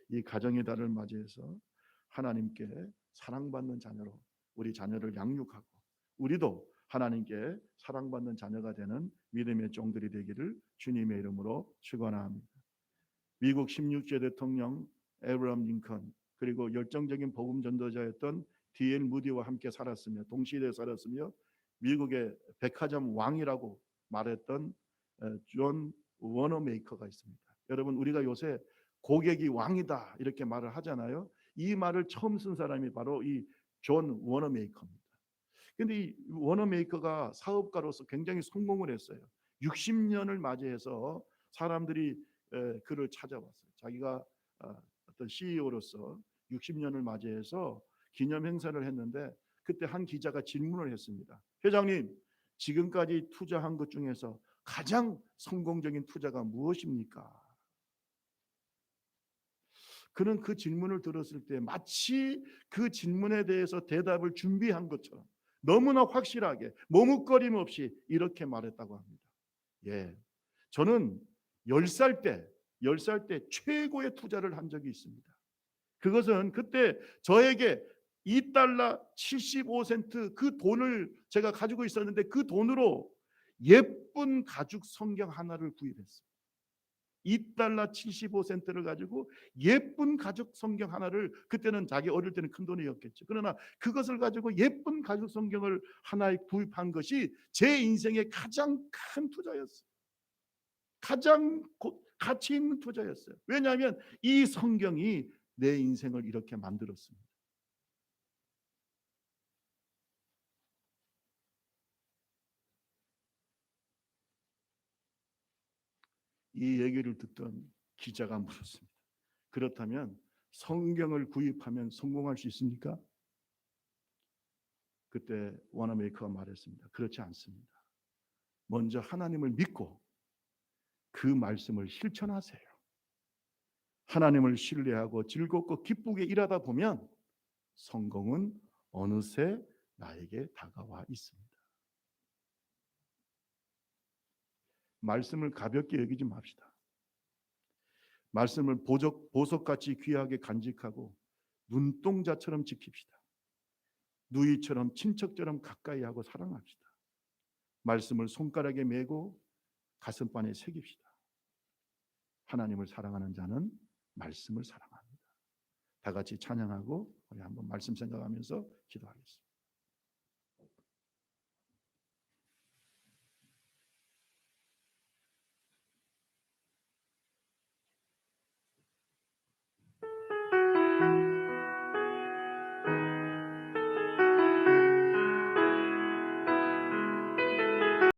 이 가정의 달을 맞이해서 하나님께 사랑받는 자녀로 우리 자녀를 양육하고 우리도 하나님께 사랑받는 자녀가 되는 믿음의 종들이 되기를 주님의 이름으로 축원합니다. 미국 16세 대통령 에브라함 링컨 그리고 열정적인 복음 전도자였던 D.L. 무디와 함께 살았으며 동시대에 살았으며 미국의 백화점 왕이라고 말했던 존 워너메이커가 있습니다. 여러분 우리가 요새 고객이 왕이다 이렇게 말을 하잖아요. 이 말을 처음 쓴 사람이 바로 이 존 워너메이커입니다. 근데 이 워너메이커가 사업가로서 굉장히 성공을 했어요. 60년을 맞이해서 사람들이 그를 찾아왔어요. 자기가 어떤 CEO로서 60년을 맞이해서 기념 행사를 했는데 그때 한 기자가 질문을 했습니다. 회장님, 지금까지 투자한 것 중에서 가장 성공적인 투자가 무엇입니까? 그는 그 질문을 들었을 때 마치 그 질문에 대해서 대답을 준비한 것처럼 너무나 확실하게 머뭇거림 없이 이렇게 말했다고 합니다. 예, 저는 10살 때 최고의 투자를 한 적이 있습니다. 그것은 그때 저에게 $2 75센트 그 돈을 제가 가지고 있었는데 그 돈으로 예쁜 가죽 성경 하나를 구입했어요. $2 75센트를 가지고 예쁜 가죽 성경 하나를 그때는 자기 어릴 때는 큰 돈이었겠죠. 그러나 그것을 가지고 예쁜 가죽 성경을 하나 구입한 것이 제 인생의 가장 큰 투자였어요. 가장 가치 있는 투자였어요. 왜냐하면 이 성경이 내 인생을 이렇게 만들었습니다. 이 얘기를 듣던 기자가 물었습니다. 그렇다면 성경을 구입하면 성공할 수 있습니까? 그때 워너메이커가 말했습니다. 그렇지 않습니다. 먼저 하나님을 믿고 그 말씀을 실천하세요. 하나님을 신뢰하고 즐겁고 기쁘게 일하다 보면 성공은 어느새 나에게 다가와 있습니다. 말씀을 가볍게 여기지 맙시다. 말씀을 보석같이 귀하게 간직하고 눈동자처럼 지킵시다. 누이처럼 친척처럼 가까이 하고 사랑합시다. 말씀을 손가락에 메고 가슴판에 새깁시다. 하나님을 사랑하는 자는 말씀을 사랑합니다. 다 같이 찬양하고 우리 한번 말씀 생각하면서 기도하겠습니다.